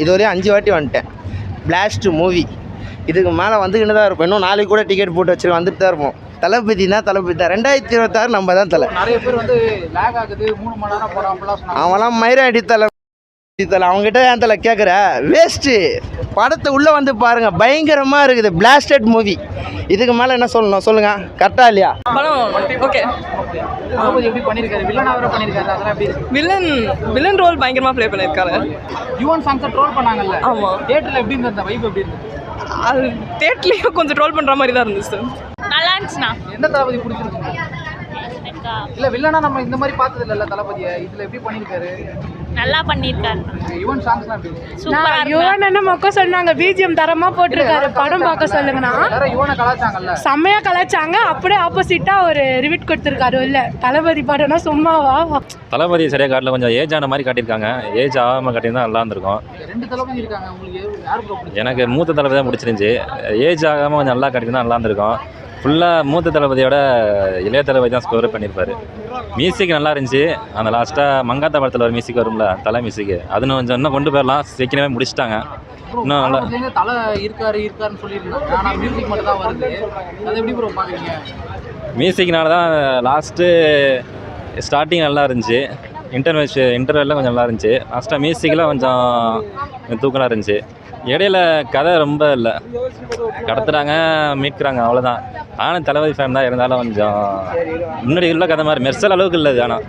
இதுவரையும் 5 வாட்டி வந்துட்டேன். பிளாஸ்ட் மூவி இதுக்கு மேலே வந்துக்கிட்டு தான் இருப்போம். இன்னும் நாளைக்கு கூட டிக்கெட் போட்டு வச்சு வந்துட்டு தான் இருப்போம். தளபதினா தளபதி தான். 2026 நம்ம தான் தலை. நிறைய பேர் வந்து லேக் ஆகுது 3 மணி நேரம் படம் அப்படிலாம் சொன்னாங்க. அவன்லாம் மயிராடி தலை அவங்ககிட்ட ஏன் தலை கேட்குற வேஸ்ட்டு. படத்தை உள்ளே வந்து பாருங்கள், பயங்கரமாக இருக்குது. Blasted movie. இதுக்கு மேலே என்ன சொல்லணும் சொல்லுங்கள், கரெக்டாக இல்லையா? படம் ஓகே. எப்படி பண்ணியிருக்காரு, வில்லன் அவரை பண்ணியிருக்காரு, அதெல்லாம் எப்படி இருக்கு? வில்லன் ரோல் பயங்கரமாக ப்ளே பண்ணியிருக்காரு. யுவன் சாங்ஸை ட்ரோல் பண்ணாங்கல்ல, ஆமாம். தியேட்டரில் எப்படி இருந்தது, வைப் எப்படி இருந்தது? அது தேட்டர்லேயும் கொஞ்சம் ட்ரோல் பண்ணுற மாதிரி தான் இருந்துச்சு. நல்லா இருந்துச்சுண்ணா. எந்த தளபதி பிடிச்சிருக்கு? இல்லை வில்லனா நம்ம இந்த மாதிரி பார்த்தது இல்லைல்ல தளபதியை, இதில் எப்படி பண்ணியிருக்காரு? நல்லா பண்ணியிருக்காரு. யுவன் சாங்ஸ்லாம் எப்படி சூப்பரா இருக்கு. யுவன் என்ன மொக்க சொன்னாங்க, பிஜிஎம் தரமா போட்டிருக்காரு. படம் பார்க்க சொல்லுங்கண்ணா. யாரும் யுவனை கலாச்சாங்கல்ல, செம்மையா கலாச்சாங்க. அப்படியே ஆப்போசிட்டா ஒரு ரிவிட் கொடுத்துருக்காரு. இல்ல தளபதி படம்னா சும்மாவா? தளபதி சரியாக காட்டல, கொஞ்சம் ஏஜ் ஆன மாதிரி காட்டியிருக்காங்க. ஏஜ் ஆகாமல் காட்டியிருந்தா நல்லா இருந்திருக்கும். 2 தளபதி இருக்காங்க, உங்களுக்கு யாரு பிடிக்கும்? எனக்கு மூத்த தளபதி தான் பிடிச்சிருந்துச்சி. ஏஜ் ஆகாமல் கொஞ்சம் நல்லா காட்டியிருந்தா நல்லா இருந்திருக்கும். ஃபுல்லாக மூத்த தளபதியோட இளைய தளபதி தான் ஸ்கோர் பண்ணியிருப்பார். மியூசிக் நல்லா இருந்துச்சு. அந்த லாஸ்ட்டாக மங்காத்தா படத்தில் ஒரு மியூசிக் வரும்ல, தலை மியூசிக்கு, அது இன்னும் கொண்டு போயிடலாம். சீக்கிரமே முடிச்சிட்டாங்க. இன்னும் நல்லா தலை இருக்காருன்னு சொல்லியிருந்தாங்க. ஆனால் மியூசிக் மட்டும் தான் வருது. அதை எப்படி ப்ரோ பார்க்குறீங்க? மியூசிக்னால தான் லாஸ்ட்டு ஸ்டார்டிங் நல்லா இருந்துச்சு. இன்டர்வெல்லாம் கொஞ்சம் நல்லா இருந்துச்சு. லாஸ்ட்டாக மியூசிக்கெலாம் கொஞ்சம் தூக்கலாக இருந்துச்சு. இடையில கதை ரொம்ப இல்லை, கடத்துறாங்க மீட்கிறாங்க, அவ்வளோதான். ஆனால் தளபதி ஃபேன் தான், இருந்தாலும் கொஞ்சம் முன்னாடி உள்ள கதை மாதிரி மெர்சல் அளவுக்கு இல்லை. ஆனால்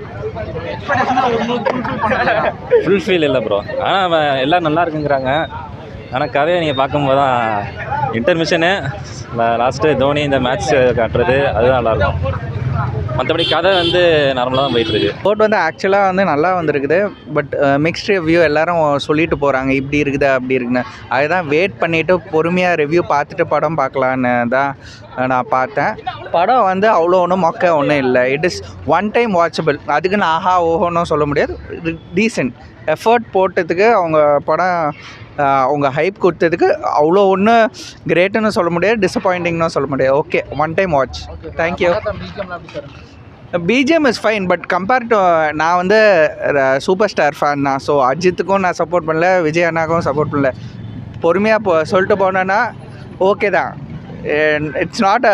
ஃபுல்ஃபில் இல்லை ப்ரோ. ஆனால் எல்லோரும் நல்லா இருக்குங்கிறாங்க. ஆனால் கதையை நீங்கள் பார்க்கும்போது தான் இன்டர்மிஷனு லாஸ்ட்டு தோனி இந்த மேட்ச் காட்டுறது அதுதான் நல்லாயிருக்கும். மற்றபடி கதை நார்மலாக தான் போயிட்டுருக்கு. கோட் ஆக்சுவலாக நல்லா வந்திருக்குது. பட் மிக்ஸ்ட் ரிவ்யூ எல்லோரும் சொல்லிட்டு போகிறாங்க, இப்படி இருக்குது அப்படி இருக்குன்னு. அதுதான் வெயிட் பண்ணிவிட்டு பொறுமையாக ரிவ்யூ பார்த்துட்டு படம் பார்க்கலான்னு தான் நான் பார்த்தேன். படம் அவ்வளோ ஒன்றும் மொக்க ஒன்றும் இல்லை. It is one time watchable. அதுக்கு நான் ஆஹா ஓஹோன்னு சொல்ல முடியாது. டீசென்ட் எஃபர்ட் போட்டதுக்கு அவங்க படம் அவங்க ஹைப் கொடுத்ததுக்கு அவ்வளோ ஒன்றும் கிரேட்டுன்னு சொல்ல முடியாது, டிசப்பாயிண்டிங்னு சொல்ல முடியாது. Okay, one time watch. Thank you. BGM is fine. But compare to நான் சூப்பர் ஸ்டார் ஃபேன் தான். ஸோ அஜித்துக்கும் நான் சப்போர்ட் பண்ணல, விஜய் அண்ணாக்கும் சப்போர்ட் பண்ணல. பொறுமையாக சொல்லிட்டு போனேன்னா ஓகே தான். இட்ஸ் நாட்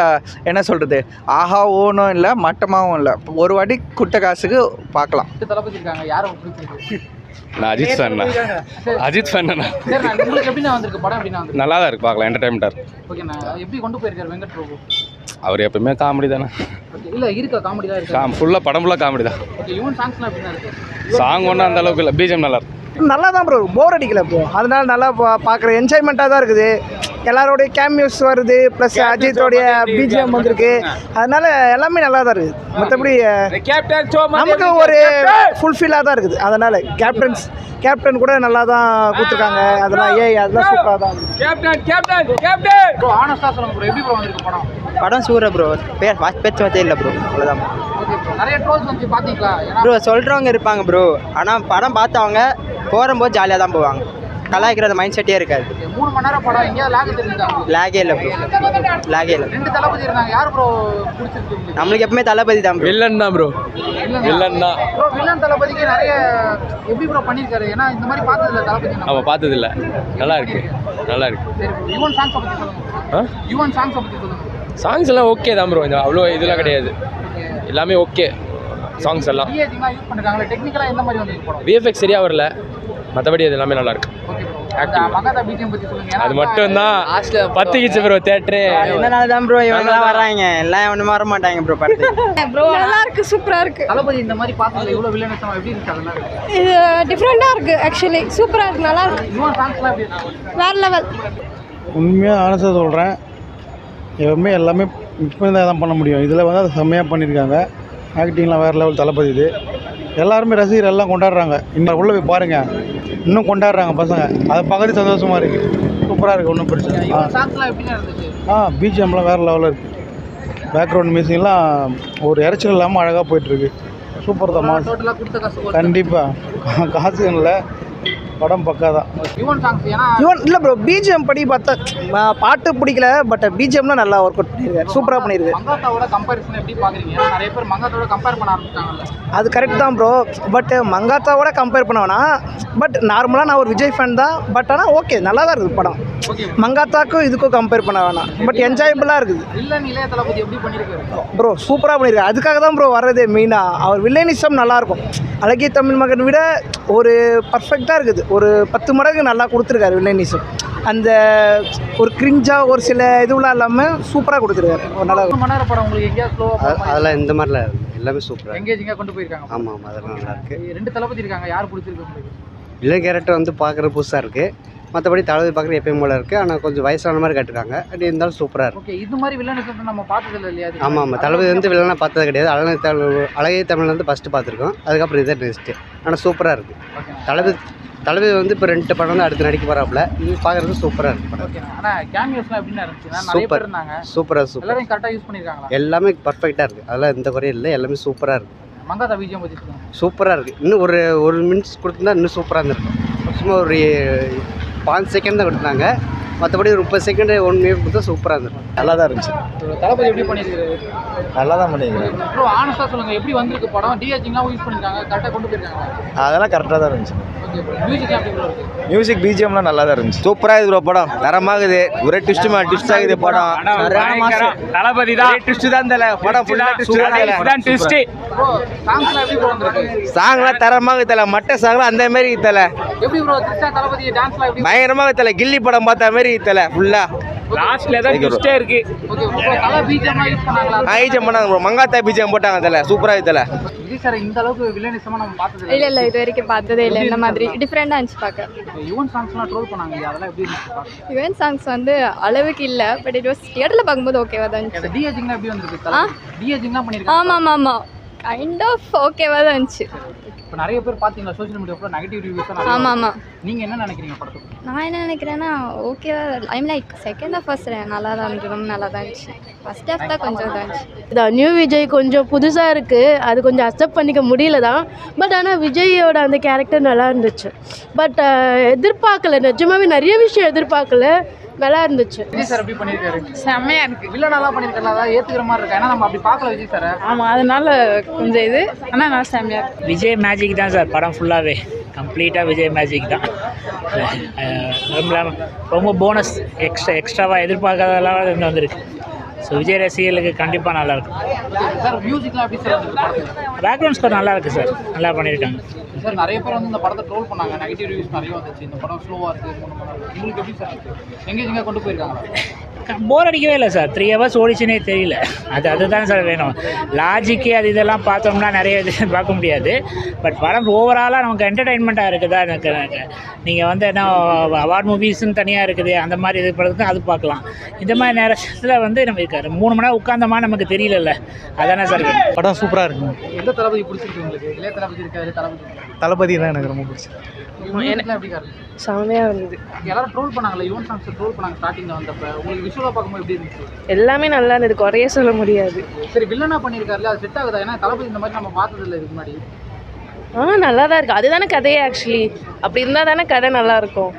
என்ன சொல்கிறது, ஆஹா ஓனும் இல்லை மட்டமாகவும் இல்லை. ஒரு வாட்டி குட்ட காசுக்கு பார்க்கலாம். தளபதி இருக்காங்க, யாரும் பிடிச்சிருக்கு? நான் அஜித் ஃபேன். அஜித் ஃபேன் நல்லா தான் இருக்கு, பார்க்கலாம், என்டர்டைன்மெண்ட்டாக இருக்கு. ஓகேண்ணா, எப்படி கொண்டு போயிருக்காரு வெங்கட் பிரபு? அவர் எப்பவுமே காமெடி தானே. இல்லை இருக்கா, காமெடி தான் இருக்கு. ஃபுல்லாக படம் ஃபுல்லாக காமெடி தான். ஓகே, யுவன் சாங்ஸ்லாம் எப்படின்னா இருக்கு? சாங் ஒன்றும் அந்த அளவுக்கு இல்லை, பிஜிஎம் நல்லா இருக்கு. நல்லா தான் ப்ரோ, போர் அடிக்கல ப்ரோ. அதனால நல்லா பார்க்குற என்ஜாய்மெண்ட்டாக தான் இருக்குது. எல்லாரோடைய கேமியோஸ் வருது, ப்ளஸ் அஜித்தோடைய பிஜிஎம் வந்திருக்கு. அதனால எல்லாமே நல்லா தான் இருக்குது. மற்றபடி நமக்கு ஒரு ஃபுல்ஃபில்லாக தான் இருக்குது. அதனால் கேப்டன் கூட நல்லா தான் கொடுத்துருக்காங்க. அதெல்லாம் அதெல்லாம் சூப்பராக தான் ப்ரோ. ஆனஸ்டாக சொல்லுங்க ப்ரோ, எப்படி ப்ரோ வந்திருக்கு படம்? படம் சூப்பர் ப்ரோ. பேச்சுவார்த்தையே இல்லை ப்ரோ, அவ்வளோதான். நிறைய ட்ரோல்ஸ் வந்து பார்த்தீங்களா ப்ரோ? சொல்கிறவங்க இருப்பாங்க ப்ரோ, ஆனால் படம் பார்த்தவங்க போகும்போது ஜாலியாக தான் போவாங்க. கலாய்க்கிற மைண்ட் செட்டே இருக்காது. 3 மணி நேரம் படம், எங்கேயாவது லேக் தெரிஞ்சுட்டாங்க? லேகே இல்லை ப்ரோ, லேகே இல்லை. 2 தளபதி இருக்காங்க, யார் ப்ரோ பிடிச்சிருக்கு? நம்மளுக்கு எப்பவுமே தளபதி தான் ப்ரோ. வில்லன் தான் ப்ரோ, வில்லன் தான் ப்ரோ. வில்லன் தளபதிக்கு நிறைய எப்படி ப்ரோ பண்ணியிருக்காரு? ஏன்னா இந்த மாதிரி பார்த்ததில்ல தளபதி. நம்ம பார்த்ததில்ல, நல்லா இருக்கு, நல்லா இருக்கு. சரி, யுவன் சாங்ஸ் பற்றி சொல்லுங்க. யுவன் சாங்ஸ் பற்றி சொல்லுங்க. சாங்ஸ் எல்லாம் ஓகே தான் ப்ரோ, அவ்வளோ இதெல்லாம் கிடையாது, எல்லாமே ஓகே. சாங்ஸ் எல்லாம் விஎஃப்எக்ஸ் யூஸ் பண்ணுறாங்களே, டெக்னிக்கலாக எந்த மாதிரி வந்து படம்? விஎஃப்எக்ஸ் சரியாக வரல, மற்றபடி அது எல்லாமே நல்லா இருக்கு. Okay bro. மகாதா பிஜிஎம் பற்றி சொல்லுங்க. அது மட்டும் தான் பத்துக்கிச்சு ப்ரோ தேட்டரு. இதனால தான் ப்ரோ இவங்கெல்லாம் வராங்க, எல்லாம் ஒன்றும் வர மாட்டாங்க ப்ரோ. படத்துக்கு ப்ரோ நல்லா இருக்கு, சூப்பரா இருக்கு. தளபதி இந்த மாதிரி பார்த்ததுல இவ்வளோ வில்லனத்தனம் எப்படி இருக்கு? அதெல்லாம் இது டிஃப்ரெண்டா இருக்கு, ஆக்சுவலி சூப்பரா இருக்கு, நல்லா இருக்கு. யுவன் சாங்ஸ்லாம் எப்படி இருக்கு? வேற லெவல். உண்மையாக ஆனஸ்டாக சொல்கிறேன், எப்பவுமே எல்லாமே இப்போ தான் பண்ண முடியும். இதில் அது செம்மையாக பண்ணியிருக்காங்க. ஆக்டிங்லாம் வேறு லெவல். தளபதி இது எல்லாருமே ரசிகர் எல்லாம் கொண்டாடுறாங்க. இன்னும் உள்ளே போய் பாருங்கள், இன்னும் கொண்டாடுறாங்க பசங்க. அதை பார்க்கறது சந்தோஷமாக இருக்குது, சூப்பராக இருக்குது, ஒன்றும் பிரச்சனை. பிஜிஎம்லாம் வேறு லெவலில் இருக்குது. பேக்ரவுண்ட் மியூசிக்லாம் ஒரு இறைச்சல் இல்லாமல் அழகாக போயிட்டுருக்கு. சூப்பர் தான் மாஸ். கண்டிப்பாக காசு இல்லை, படம் பக்கா தான். யுவன் சாங்ஸ் ஏன்னா யுவன் இல்லை ப்ரோ, பிஜிஎம் படி பார்த்தா பாட்டு பிடிக்கல, பட் பிஜிஎம்லாம் நல்லா ஒர்க் அவுட் பண்ணியிருக்காரு, சூப்பராக பண்ணியிருக்காரு. மங்காத்தாவோட கம்பேரிசன் எப்படி பார்க்குறீங்க? ஏன்னா நிறைய பேர் மங்காத்தாவோட கம்பேர் பண்ண ஆரம்பிச்சிட்டாங்கல்ல. அது கரெக்ட் தான் ப்ரோ, பட் மங்காத்தாவோட கம்பேர் பண்ண வேணாம். பட் நார்மலாக நான் ஒரு விஜய் ஃபேன் தான், பட் ஆனால் ஓகே நல்லா தான் இருக்குது படம். மங்காத்தாக்கும் இதுக்கும் கம்பேர் பண்ண வேணாம், பட் என்ஜாயபிளாக இருக்குது. வில்லன் இளைய தளபதி எப்படி பண்ணியிருக்காரு ப்ரோ? சூப்பராக பண்ணியிருக்காரு. அதுக்காக தான் ப்ரோ வர்றதே மெயினாக. அவர் வில்லனிசம் நல்லாயிருக்கும். அழகிய தமிழ் மகன் விட ஒரு பர்ஃபெக்டாக இருக்குது, ஒரு 10 மடங்கு நல்லா கொடுத்துருக்காரு வில்லனிசம். அந்த ஒரு கிரிஞ்சாக ஒரு சில இதுவெலாம் இல்லாமல் சூப்பராக கொடுத்துருக்காரு. ஒரு நல்லா 1 மணி நேரம் படம் உங்களுக்கு எங்கேயாவது ஸ்லோவாக அதெல்லாம் இந்த மாதிரிலாம் எல்லாமே சூப்பராக எங்கேஜிங்காக கொண்டு போயிருக்காங்க. ஆமாம் ஆமாம், அதெல்லாம் நல்லா இருக்குது. 2 தளபதி இருக்காங்க, யார் பிடிச்சிருக்கு உங்களுக்கு? வில்லன் கேரக்டர் வந்து பார்க்குறது புதுசாக இருக்குது, மற்றபடி தளபதி பார்க்குறது எப்பயும் போல இருக்குது. ஆனால் கொஞ்சம் வயசான மாதிரி காட்டுறாங்க, அப்படி இருந்தாலும் சூப்பராக இருக்குது. ஓகே, இது மாதிரி வில்லனிசம் நம்ம பார்த்ததில்ல இல்லையா? ஆமாம் ஆமாம், தளபதி வந்து வில்லனாக பார்த்தது கிடையாது. அழகிய தமிழ் வந்து ஃபஸ்ட்டு பார்த்துருக்கோம், அதுக்கப்புறம் இதை நெக்ஸ்ட்டு. ஆனால் சூப்பராக இருக்குது. தளபதி வந்து இப்போ 2 படம் வந்து அடுத்து நடிக்க போகிறாப்புல. இது பார்க்குறது சூப்பராக இருக்குது படம். ஓகே, ஆனால் கேமியோஸ்லாம் எப்படின்னா இருந்துச்சு? நிறைய பேர் இருந்தாங்க, சூப்பராக எல்லாரையும் கரெக்டாக யூஸ் பண்ணியிருக்காங்களா? எல்லாமே பர்ஃபெக்டாக இருக்குது, அதெல்லாம் எந்த குறையும் இல்லை, எல்லாமே சூப்பராக இருக்குது. மங்காத்தா விஜயம் பற்றி சொல்லுங்கள். சூப்பராக இருக்குது. இன்னும் ஒரு மினிட்ஸ் கொடுத்துருந்தா இன்னும் சூப்பராக இருந்திருக்கும். சும்மா ஒரு 5 செகண்ட் தான் கொடுத்தாங்க, மற்றபடி ஒரு 30 செகண்ட் 1 மினிட் கொடுத்தா சூப்பராக இருந்திருக்கும். நல்லா தான் இருந்துச்சு. தளபதி எப்படி பண்ணியிருக்காரு? நல்லா தான் பண்ணியிருக்காரு. ப்ரோ ஆனஸ்டாக சொல்லுங்கள், எப்படி வந்திருக்கு படம்? டிஹெச்சிங்லாம் யூஸ் பண்ணியிருக்காங்க, கரெக்டாக கொண்டு போயிருக்காங்க? அதெல்லாம் கரெக்டாக தான் இருந்துச்சு. ஓகே ப்ரோ, மியூசிக்லாம் எப்படி ப்ரோ இருக்குது? மியூசிக் பிஜிஎம்லாம் நல்லா தான் இருந்துச்சு. சூப்பராக இருக்குது ப்ரோ, படம் தரமாகுது. ஒரே ட்விஸ்ட் ஆகுது படம். தளபதி தான் ட்விஸ்ட் தான் தெரியல, படம் ஃபுல்லாக ட்விஸ்ட். ப்ரோ சாங்ஸ்லாம் எப்படி ப்ரோ வந்திருக்கு? சாங்லாம் தரமாக தெரியல, மட்ட சாங்லாம் அந்த மாதிரி தெரியல, எப்படி ப்ரோ கிருஷ்ணா தளபதி டான்ஸ்லாம் எப்படி? பயங்கரமாக தெரியல. கில்லி படம் பார்த்த மாதிரி தெரியல ஃபுல்லாக. லாஸ்ட்ல தான் ட்விஸ்டே இருக்கு. ஓகே ப்ரோ, தலை பிஜிஎம்லாம் யூஸ் பண்ணாங்களா? ஐஜம் பண்ணாங்க ப்ரோ, மங்காத்தா பிஜிஎம் போட்டாங்க தெரியல, சூப்பராக தெரியல. விஜய் சார் இந்த அளவுக்கு வில்லனிசமாக நம்ம பார்த்தது இல்லை இல்லை, இது வரைக்கும் பார்த்ததே இல்லை. இந்த மாதிரி டிஃப்ரெண்டாக இருந்துச்சு பார்க்க. யுவன் சாங்ஸ்லாம் ட்ரோல் பண்ணாங்க இல்லையா? அதெல்லாம் எப்படி இருந்துச்சு? யுவன் சாங்ஸ் வந்து அளவுக்கு இல்லை, பட் இட் வாஸ் தியேட்டரில் பார்க்கும்போது ஓகேவா தான் இருந்துச்சு. டிஹெச்சிங்லாம் எப்படி வந்திருக்கு? டிஹெச்சிங்லாம் பண்ணியிருக்காங்க. ஆமாம் ஆமாம், கைண்ட் ஆஃப் ஓகேவாக தான் இருந்துச்சு. இப்போ நிறைய பேர் பார்த்தீங்களா சோஷியல் மீடியா ஃபுல்லாக நெகட்டிவ் ரிவ்யூஸ் தான். ஆமாம் ஆமாம். நீங்கள் என்ன நினைக்கிறீங்க படத்துக்கு? நான் என்ன நினைக்கிறேன்னா ஓகேவா, I'm like second of first நல்லா தான் இருந்துச்சு, ரொம்ப நல்லா தான் இருந்துச்சு. ஃபர்ஸ்ட் ஹாஃப் தான் கொஞ்சம் இதாக இருந்துச்சு. இதான் நியூ விஜய் கொஞ்சம் புதுசாக இருக்குது, அது கொஞ்சம் அக்செப்ட் பண்ணிக்க முடியல தான். பட் ஆனால் விஜயோட அந்த கேரக்டர் நல்லா இருந்துச்சு. பட் எதிர்பார்க்கல, நிஜமாவே நிறைய விஷயம் எதிர்பார்க்கல, நல்லா இருந்துச்சு. விஜய் சார் எப்படி பண்ணியிருக்காரு? செம்மையாக இருக்குது. வில்லனாலாம் பண்ணியிருக்காரு, அதாவது ஏற்றுக்கிற மாதிரி இருக்கா? ஏன்னா நம்ம அப்படி பார்க்கல விஜய் சார். ஆமாம், அதனால கொஞ்சம் இது, ஆனால் நல்லா செம்மையாக இருக்குது. விஜய் மேஜிக் தான் சார் படம் ஃபுல்லாகவே, கம்ப்ளீட்டாக விஜய் மேஜிக் தான். ரொம்ப போனஸ் எக்ஸ்ட்ராவாக எதிர்பார்க்காதெல்லாம் இருந்து வந்திருக்கு. ஸோ விஜய் ரசிகர்களுக்கு கண்டிப்பாக நல்லாயிருக்கும். சார் மியூசிக்லாம் எப்படி சார் வந்திருக்கு? பேக்ரவுண்ட் ஸ்கோர் நல்லா இருக்குது சார், நல்லா பண்ணியிருக்காங்க. சார் நிறைய பேர் வந்து இந்த படத்தை ட்ரோல் பண்ணாங்க, நெகட்டிவ் ரிவ்யூஸ் நிறைய வந்துச்சு. இந்த படம் ஸ்லோவாக இருக்குது, உங்களுக்கு எப்படி சார் எங்கேஜிங்காக கொண்டு போயிருக்காங்களா? போர் அடிக்கவே இல்லை சார். 3 ஹவர்ஸ் ஓடிச்சுன்னே தெரியல. அதுதான் சார் வேணும். லாஜிக்கு அது இதெல்லாம் பார்த்தோம்னா நிறைய இது பார்க்க முடியாது. பட் படம் ஓவராலாக நமக்கு என்டர்டெயின்மெண்ட்டாக இருக்குதா எனக்கு. நீங்கள் வந்து என்ன அவார்ட் மூவிஸ்ன்னு தனியாக இருக்குது, அந்த மாதிரி இது படத்துக்கு அது பார்க்கலாம். இந்த மாதிரி நேரத்தில் வந்து நம்ம 3 மணி நேரம் உட்காந்தோமா நமக்கு தெரியல, அதானே சார் வேணும். படம் சூப்பராக இருக்குங்க. எந்த தளபதி பிடிச்சிருக்கு உங்களுக்கு? இளைய தளபதி இருக்காரு, தளபதி தான் எனக்கு ரொம்ப பிடிச்சிருக்கு. மியூசிக்லாம் எப்படி இருக்காரு? செமையாக இருந்தது. எல்லாரும் ட்ரோல் பண்ணாங்களே, யுவன் சாங்ஸ் ட்ரோல் பண்ணாங்க ஸ்டார்டிங்கில் வந்தப்போ. உங்களுக்கு விஷுவலாக பார்க்கும்போது எப்படி இருந்துச்சு? எல்லாமே நல்லா இருந்தது, குறைய சொல்ல முடியாது. சரி, வில்லனா பண்ணியிருக்காருல, அது செட் ஆகுதா? ஏன்னா தளபதி இந்த மாதிரி நம்ம பார்த்ததில்லை இதுக்கு முன்னாடி. நல்லா தான் இருக்குது. அதுதானே கதையே ஆக்சுவலி. அப்படி இருந்தால் தானே கதை நல்லாயிருக்கும்.